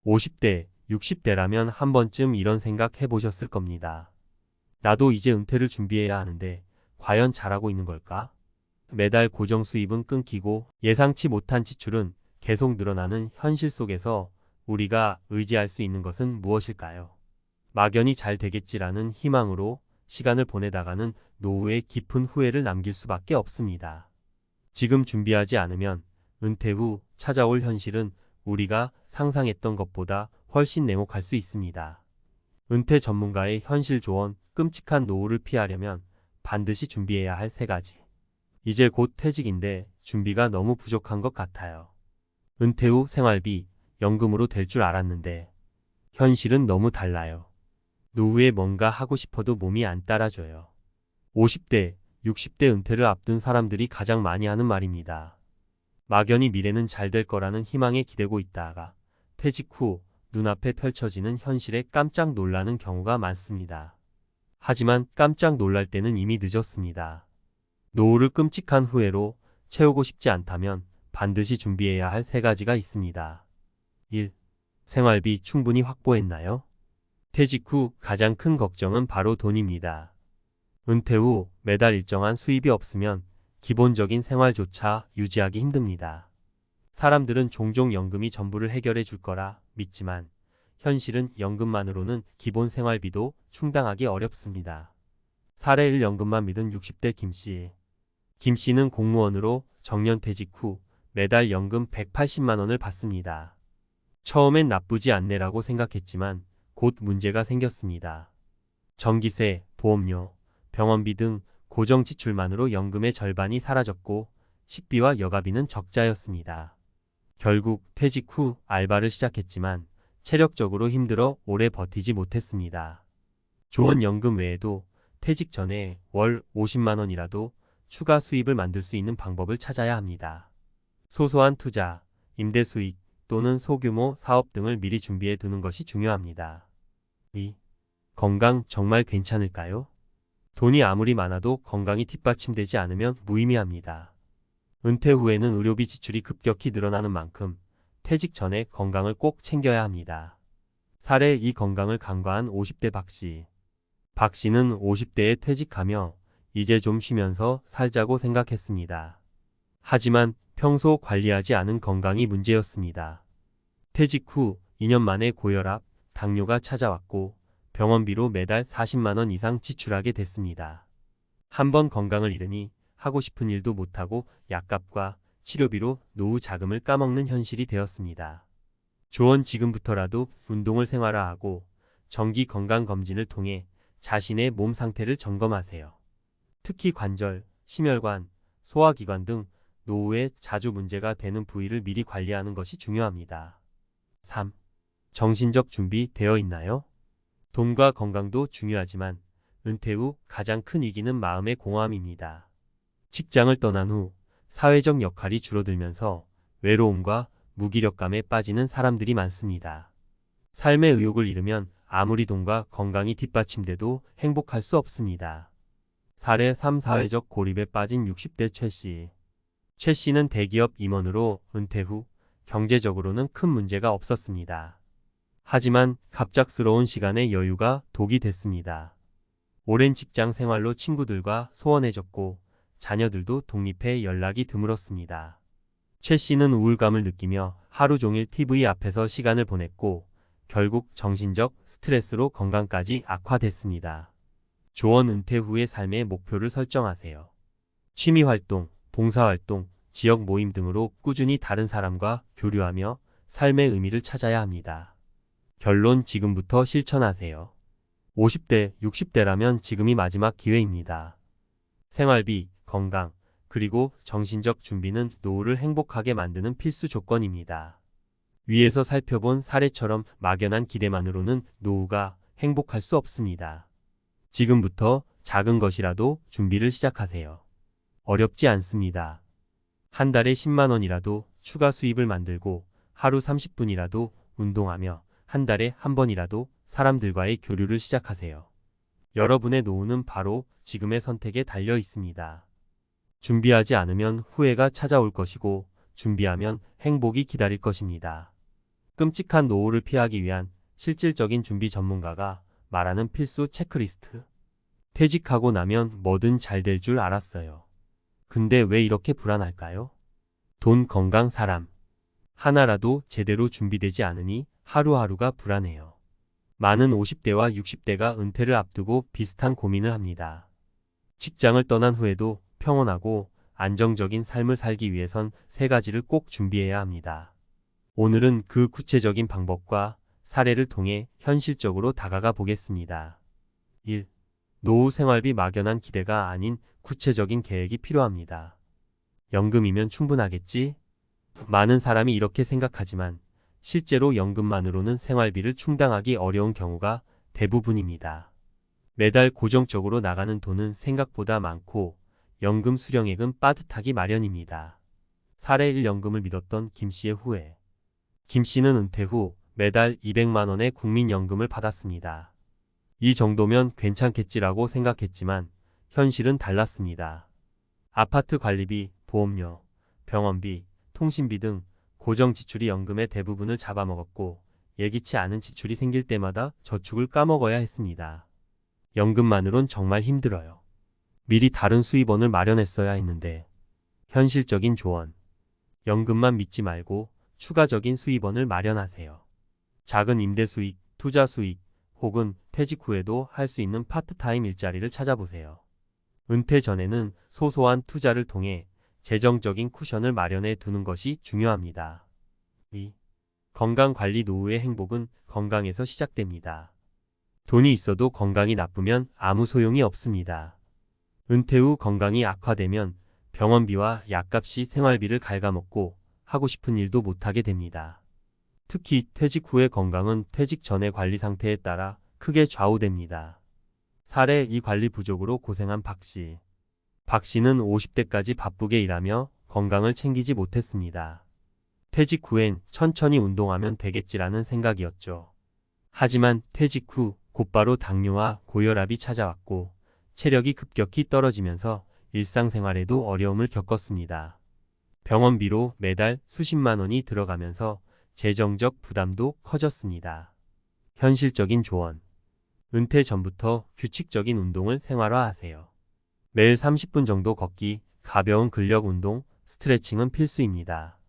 50대, 60대라면 한 번쯤 이런 생각 해보셨을 겁니다. 나도 이제 은퇴를 준비해야 하는데 과연 잘하고 있는 걸까? 매달 고정 수입은 끊기고 예상치 못한 지출은 계속 늘어나는 현실 속에서 우리가 의지할 수 있는 것은 무엇일까요? 막연히 잘 되겠지라는 희망으로 시간을 보내다가는 노후에 깊은 후회를 남길 수밖에 없습니다. 지금 준비하지 않으면 은퇴 후 찾아올 현실은 우리가 상상했던 것보다 훨씬 냉혹할 수 있습니다. 은퇴 전문가의 현실 조언, 끔찍한 노후를 피하려면 반드시 준비해야 할 3가지. 이제 곧 퇴직인데 준비가 너무 부족한 것 같아요. 은퇴 후 생활비, 연금으로 될 줄 알았는데 현실은 너무 달라요. 노후에 뭔가 하고 싶어도 몸이 안 따라줘요. 50대, 60대 은퇴를 앞둔 사람들이 가장 많이 하는 말입니다. 막연히 미래는 잘 될 거라는 희망에 기대고 있다가 퇴직 후 눈앞에 펼쳐지는 현실에 깜짝 놀라는 경우가 많습니다. 하지만 깜짝 놀랄 때는 이미 늦었습니다. 노후를 끔찍한 후회로 채우고 싶지 않다면 반드시 준비해야 할 3가지가 있습니다. 1. 생활비 충분히 확보했나요? 퇴직 후 가장 큰 걱정은 바로 돈입니다. 은퇴 후 매달 일정한 수입이 없으면 기본적인 생활조차 유지하기 힘듭니다. 사람들은 종종 연금이 전부를 해결해 줄 거라 믿지만 현실은 연금만으로는 기본 생활비도 충당하기 어렵습니다. 사례 1 연금만 믿은 60대 김씨. 김씨는 공무원으로 정년퇴직 후 매달 연금 180만 원을 받습니다. 처음엔 나쁘지 않네라고 생각했지만 곧 문제가 생겼습니다. 전기세, 보험료, 병원비 등 고정 지출만으로 연금의 절반이 사라졌고 식비와 여가비는 적자였습니다. 결국 퇴직 후 알바를 시작했지만 체력적으로 힘들어 오래 버티지 못했습니다. 좋은 연금 외에도 퇴직 전에 월 50만 원이라도 추가 수입을 만들 수 있는 방법을 찾아야 합니다. 소소한 투자, 임대 수익 또는 소규모 사업 등을 미리 준비해 두는 것이 중요합니다. 2. 건강 정말 괜찮을까요? 돈이 아무리 많아도 건강이 뒷받침되지 않으면 무의미합니다. 은퇴 후에는 의료비 지출이 급격히 늘어나는 만큼 퇴직 전에 건강을 꼭 챙겨야 합니다. 사례 2 건강을 간과한 50대 박씨. 박씨는 50대에 퇴직하며 이제 좀 쉬면서 살자고 생각했습니다. 하지만 평소 관리하지 않은 건강이 문제였습니다. 퇴직 후 2년 만에 고혈압, 당뇨가 찾아왔고 병원비로 매달 40만 원 이상 지출하게 됐습니다. 한번 건강을 잃으니 하고 싶은 일도 못하고 약값과 치료비로 노후 자금을 까먹는 현실이 되었습니다. 조언 지금부터라도 운동을 생활화하고 정기 건강검진을 통해 자신의 몸 상태를 점검하세요. 특히 관절, 심혈관, 소화기관 등 노후에 자주 문제가 되는 부위를 미리 관리하는 것이 중요합니다. 3. 정신적 준비 되어 있나요? 돈과 건강도 중요하지만 은퇴 후 가장 큰 위기는 마음의 공허함입니다. 직장을 떠난 후 사회적 역할이 줄어들면서 외로움과 무기력감에 빠지는 사람들이 많습니다. 삶의 의욕을 잃으면 아무리 돈과 건강이 뒷받침돼도 행복할 수 없습니다. 사례 3 사회적 고립에 빠진 60대 최씨. 최씨는 대기업 임원으로 은퇴 후 경제적으로는 큰 문제가 없었습니다. 하지만 갑작스러운 시간의 여유가 독이 됐습니다. 오랜 직장 생활로 친구들과 소원해졌고 자녀들도 독립해 연락이 드물었습니다. 최 씨는 우울감을 느끼며 하루 종일 TV 앞에서 시간을 보냈고 결국 정신적 스트레스로 건강까지 악화됐습니다. 조언 은퇴 후의 삶의 목표를 설정하세요. 취미활동, 봉사활동, 지역 모임 등으로 꾸준히 다른 사람과 교류하며 삶의 의미를 찾아야 합니다. 결론 지금부터 실천하세요. 50대, 60대라면 지금이 마지막 기회입니다. 생활비, 건강, 그리고 정신적 준비는 노후를 행복하게 만드는 필수 조건입니다. 위에서 살펴본 사례처럼 막연한 기대만으로는 노후가 행복할 수 없습니다. 지금부터 작은 것이라도 준비를 시작하세요. 어렵지 않습니다. 한 달에 10만 원이라도 추가 수입을 만들고 하루 30분이라도 운동하며 한 달에 한 번이라도 사람들과의 교류를 시작하세요. 여러분의 노후는 바로 지금의 선택에 달려 있습니다. 준비하지 않으면 후회가 찾아올 것이고 준비하면 행복이 기다릴 것입니다. 끔찍한 노후를 피하기 위한 실질적인 준비 전문가가 말하는 필수 체크리스트. 퇴직하고 나면 뭐든 잘 될 줄 알았어요. 근데 왜 이렇게 불안할까요? 돈, 건강, 사람. 하나라도 제대로 준비되지 않으니 하루하루가 불안해요. 많은 50대와 60대가 은퇴를 앞두고 비슷한 고민을 합니다. 직장을 떠난 후에도 평온하고 안정적인 삶을 살기 위해선 3가지를 꼭 준비해야 합니다. 오늘은 그 구체적인 방법과 사례를 통해 현실적으로 다가가 보겠습니다. 1. 노후 생활비 막연한 기대가 아닌 구체적인 계획이 필요합니다. 연금이면 충분하겠지? 많은 사람이 이렇게 생각하지만 실제로 연금만으로는 생활비를 충당하기 어려운 경우가 대부분입니다. 매달 고정적으로 나가는 돈은 생각보다 많고 연금 수령액은 빠듯하기 마련입니다. 사례 1. 연금을 믿었던 김 씨의 후회. 김 씨는 은퇴 후 매달 200만 원의 국민연금을 받았습니다. 이 정도면 괜찮겠지라고 생각했지만 현실은 달랐습니다. 아파트 관리비, 보험료, 병원비, 통신비 등 고정 지출이 연금의 대부분을 잡아먹었고 예기치 않은 지출이 생길 때마다 저축을 까먹어야 했습니다. 연금만으론 정말 힘들어요. 미리 다른 수입원을 마련했어야 했는데 현실적인 조언. 연금만 믿지 말고 추가적인 수입원을 마련하세요. 작은 임대 수익, 투자 수익, 혹은 퇴직 후에도 할 수 있는 파트타임 일자리를 찾아보세요. 은퇴 전에는 소소한 투자를 통해 재정적인 쿠션을 마련해 두는 것이 중요합니다. 2. 건강관리. 노후의 행복은 건강에서 시작됩니다. 돈이 있어도 건강이 나쁘면 아무 소용이 없습니다. 은퇴 후 건강이 악화되면 병원비와 약값이 생활비를 갉아먹고 하고 싶은 일도 못하게 됩니다. 특히 퇴직 후의 건강은 퇴직 전의 관리 상태에 따라 크게 좌우됩니다. 사례 2. 관리 부족으로 고생한 박 씨. 박 씨는 50대까지 바쁘게 일하며 건강을 챙기지 못했습니다. 퇴직 후엔 천천히 운동하면 되겠지라는 생각이었죠. 하지만 퇴직 후 곧바로 당뇨와 고혈압이 찾아왔고 체력이 급격히 떨어지면서 일상생활에도 어려움을 겪었습니다. 병원비로 매달 수십만 원이 들어가면서 재정적 부담도 커졌습니다. 현실적인 조언. 은퇴 전부터 규칙적인 운동을 생활화하세요. 매일 30분 정도 걷기, 가벼운 근력 운동, 스트레칭은 필수입니다.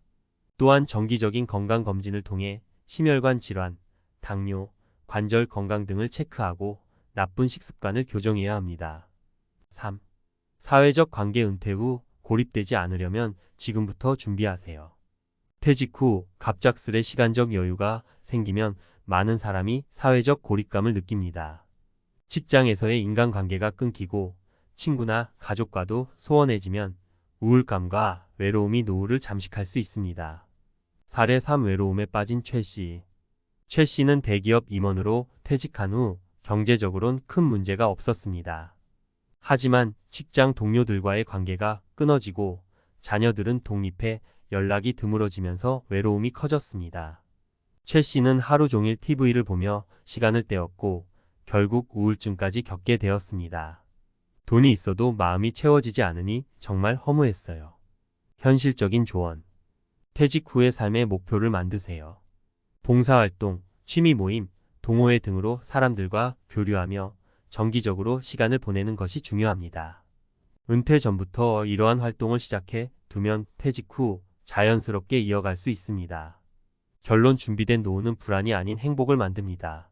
또한 정기적인 건강검진을 통해 심혈관 질환, 당뇨, 관절 건강 등을 체크하고 나쁜 식습관을 교정해야 합니다. 3. 사회적 관계. 은퇴 후 고립되지 않으려면 지금부터 준비하세요. 퇴직 후 갑작스레 시간적 여유가 생기면 많은 사람이 사회적 고립감을 느낍니다. 직장에서의 인간관계가 끊기고 친구나 가족과도 소원해지면 우울감과 외로움이 노후를 잠식할 수 있습니다. 사례 3. 외로움에 빠진 최 씨. 최 씨는 대기업 임원으로 퇴직한 후 경제적으론 큰 문제가 없었습니다. 하지만 직장 동료들과의 관계가 끊어지고 자녀들은 독립해 연락이 드물어지면서 외로움이 커졌습니다. 최 씨는 하루 종일 TV를 보며 시간을 때웠고 결국 우울증까지 겪게 되었습니다. 돈이 있어도 마음이 채워지지 않으니 정말 허무했어요. 현실적인 조언. 퇴직 후의 삶의 목표를 만드세요. 봉사활동, 취미 모임, 동호회 등으로 사람들과 교류하며 정기적으로 시간을 보내는 것이 중요합니다. 은퇴 전부터 이러한 활동을 시작해 두면 퇴직 후 자연스럽게 이어갈 수 있습니다. 결론. 준비된 노후는 불안이 아닌 행복을 만듭니다.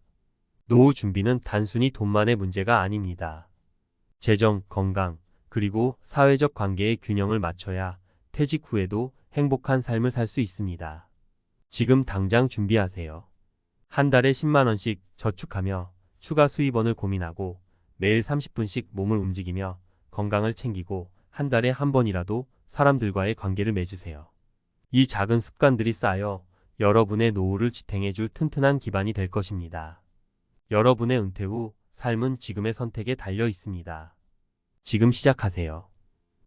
노후 준비는 단순히 돈만의 문제가 아닙니다. 재정, 건강, 그리고 사회적 관계의 균형을 맞춰야 퇴직 후에도 행복한 삶을 살 수 있습니다. 지금 당장 준비하세요. 한 달에 10만 원씩 저축하며 추가 수입원을 고민하고 매일 30분씩 몸을 움직이며 건강을 챙기고 한 달에 한 번이라도 사람들과의 관계를 맺으세요. 이 작은 습관들이 쌓여 여러분의 노후를 지탱해줄 튼튼한 기반이 될 것입니다. 여러분의 은퇴 후 삶은 지금의 선택에 달려 있습니다. 지금 시작하세요.